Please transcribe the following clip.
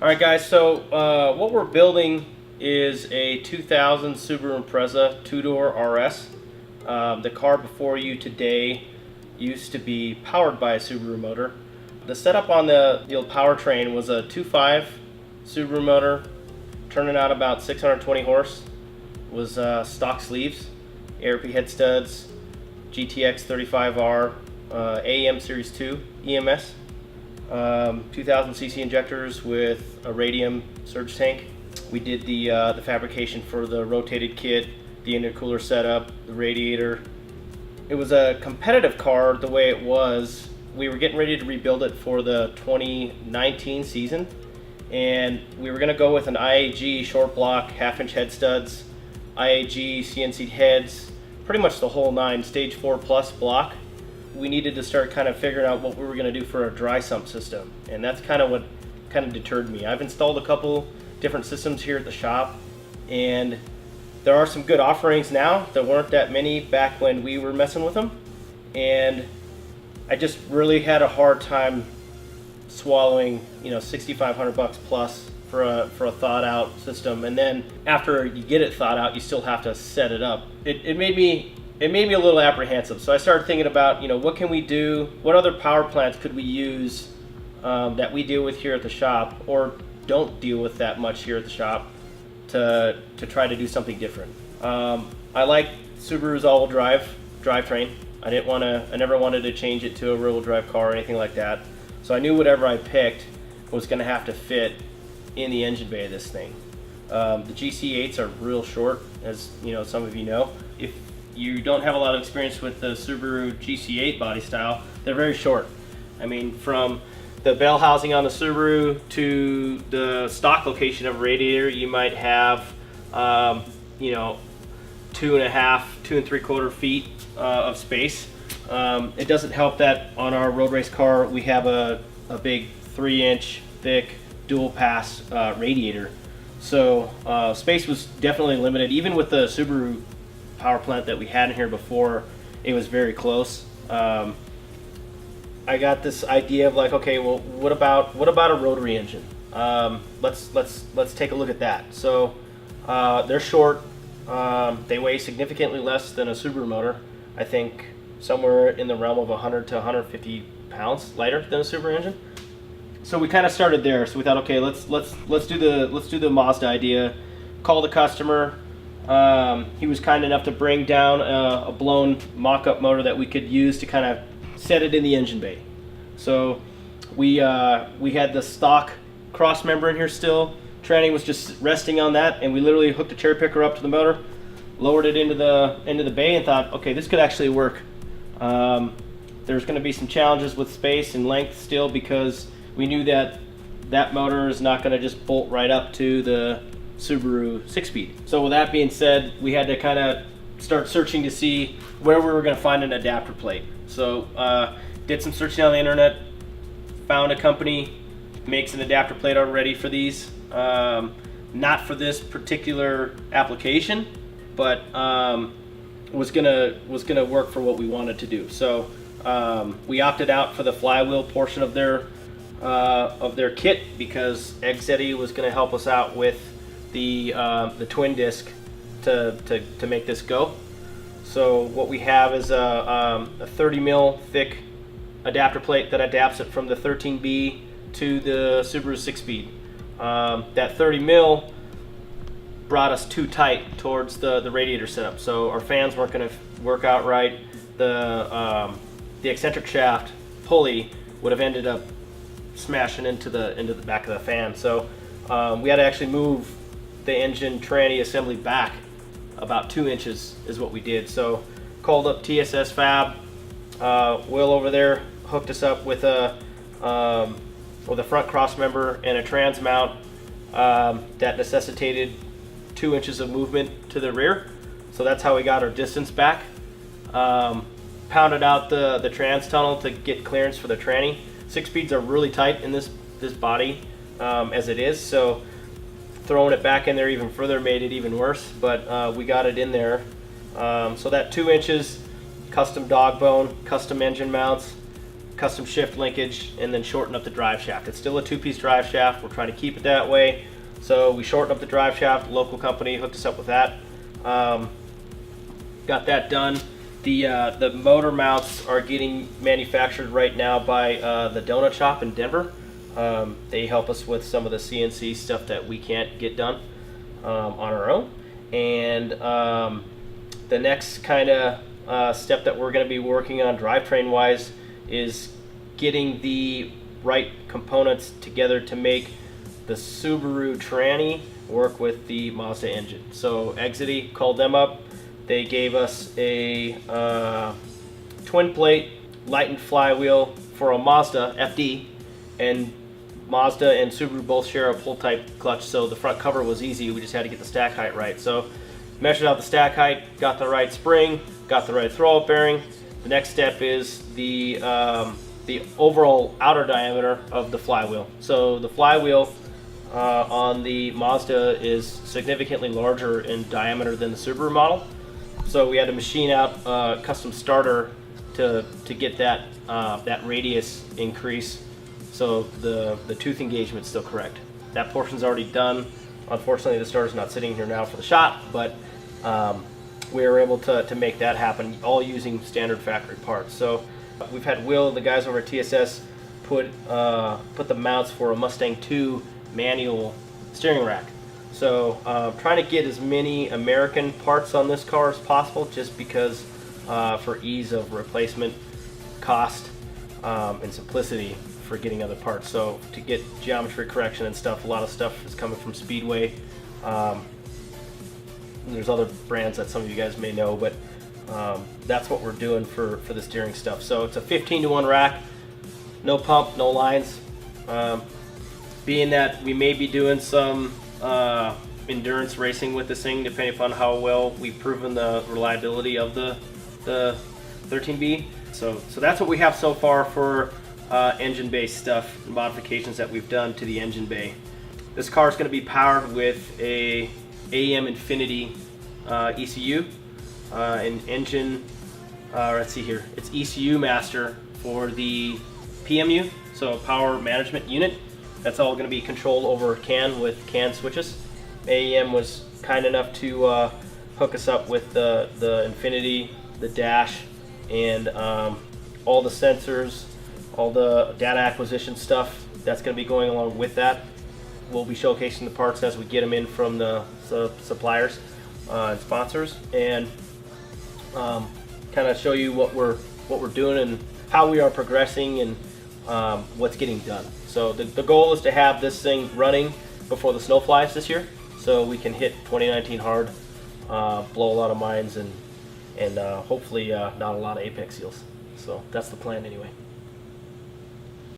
All right, guys, so what we're building is a 2000 Subaru Impreza two-door RS. The car before you today used to be powered by a Subaru motor. The setup on the old powertrain was a 2.5 Subaru motor, turning out about 620 horse. Was stock sleeves, ARP head studs, GTX 35R, AM Series 2 EMS. 2000cc injectors with a radium surge tank. We did the fabrication for the rotated kit, the intercooler setup, the radiator. It was a competitive car the way it was. We were getting ready to rebuild it for the 2019 season, and we were going to go with an IAG short block, half-inch head studs, IAG CNC heads, pretty much the whole nine, stage 4 plus block. We needed to start kind of figuring out what we were going to do for a dry sump system, and that's kind of what kind of deterred me. I've installed a couple different systems here at the shop, and there are some good offerings now. There weren't that many back when we were messing with them, and I just really had a hard time swallowing, $6,500 plus for a thought out system. And then after you get it thought out, you still have to set it up. It made me a little apprehensive. So I started thinking about, what can we do? What other power plants could we use that we deal with here at the shop, or don't deal with that much here at the shop, to try to do something different. I like Subaru's all-wheel drive drivetrain. I never wanted to change it to a rear-wheel drive car or anything like that. So I knew whatever I picked was going to have to fit in the engine bay of this thing. The GC8s are real short, as some of you know. If you don't have a lot of experience with the Subaru GC8 body style, they're very short. I mean, from the bell housing on the Subaru to the stock location of a radiator, you might have 2.5, 2.75 feet of space. It doesn't help that on our road race car we have a big 3-inch thick dual pass radiator, so space was definitely limited. Even with the Subaru power plant that we had in here before, it was very close. I got this idea of like, okay, well, what about a rotary engine? Let's take a look at that. So they're short. They weigh significantly less than a Subaru motor. I think somewhere in the realm of 100 to 150 pounds lighter than a Subaru engine. So we kind of started there. So we thought, okay, let's do the Mazda idea. Call the customer. He was kind enough to bring down a blown mock-up motor that we could use to kind of set it in the engine bay. So we had the stock cross member in here still. Tranny was just resting on that, and we literally hooked the cherry picker up to the motor, lowered it into the bay, and thought, okay, this could actually work. There's going to be some challenges with space and length still, because we knew that motor is not going to just bolt right up to the Subaru 6-speed. So with that being said, we had to kind of start searching to see where we were going to find an adapter plate. So did some searching on the internet, found a company makes an adapter plate already for these. Not for this particular application, but was gonna work for what we wanted to do. So we opted out for the flywheel portion of their kit, because Eggsteady was going to help us out with the twin disc to make this go. So what we have is a 30 mil thick adapter plate that adapts it from the 13B to the Subaru 6-speed. That 30 mil brought us too tight towards the radiator setup, so our fans weren't going to work out right. The eccentric shaft pulley would have ended up smashing into the back of the fan. So we had to actually move the engine tranny assembly back about 2 inches is what we did. So called up TSS Fab. Will over there hooked us up with a front cross member and a trans mount that necessitated 2 inches of movement to the rear. So that's how we got our distance back. Pounded out the trans tunnel to get clearance for the tranny. 6-speeds are really tight in this body as it is, so throwing it back in there even further made it even worse, but we got it in there. So that 2 inches, custom dog bone, custom engine mounts, custom shift linkage, and then shorten up the drive shaft. It's still a two-piece drive shaft. We're trying to keep it that way. So we shortened up the drive shaft. Local company hooked us up with that. Got that done. The motor mounts are getting manufactured right now by the Donut Shop in Denver. They help us with some of the CNC stuff that we can't get done on our own. And the next kind of step that we're going to be working on drivetrain wise is getting the right components together to make the Subaru tranny work with the Mazda engine. So Exity, called them up. They gave us a twin plate lightened flywheel for a Mazda FD, and Mazda and Subaru both share a pull type clutch, so the front cover was easy. We just had to get the stack height right. So measured out the stack height, got the right spring, got the right throw-up bearing. The next step is the overall outer diameter of the flywheel. So the flywheel on the Mazda is significantly larger in diameter than the Subaru model. So we had to machine out a custom starter to get that that radius increase, so the tooth engagement is still correct. That portion's already done. Unfortunately, the starter's not sitting here now for the shot, but we were able to make that happen, all using standard factory parts. So we've had Will, the guys over at TSS, put the mounts for a Mustang 2 manual steering rack. So trying to get as many American parts on this car as possible, just because for ease of replacement, cost, and simplicity for getting other parts. So to get geometry correction and stuff, a lot of stuff is coming from Speedway. There's other brands that some of you guys may know, but that's what we're doing for the steering stuff. So it's a 15-to-1 rack, no pump, no lines. Being that we may be doing some endurance racing with this thing, depending upon how well we've proven the reliability of the 13B. So that's what we have so far for engine-based stuff, modifications that we've done to the engine bay. This car is going to be powered with a AEM Infinity ECU, an engine, let's see here, it's ECU master for the PMU, so power management unit. That's all going to be controlled over CAN with CAN switches. AEM was kind enough to hook us up with the Infinity, the dash, and all the sensors, all the data acquisition stuff that's going to be going along with that. We'll be showcasing the parts as we get them in from the suppliers and sponsors, and kind of show you what we're doing and how we are progressing and what's getting done. So the goal is to have this thing running before the snow flies this year, so we can hit 2019 hard, blow a lot of minds, and hopefully not a lot of apex seals. So that's the plan anyway.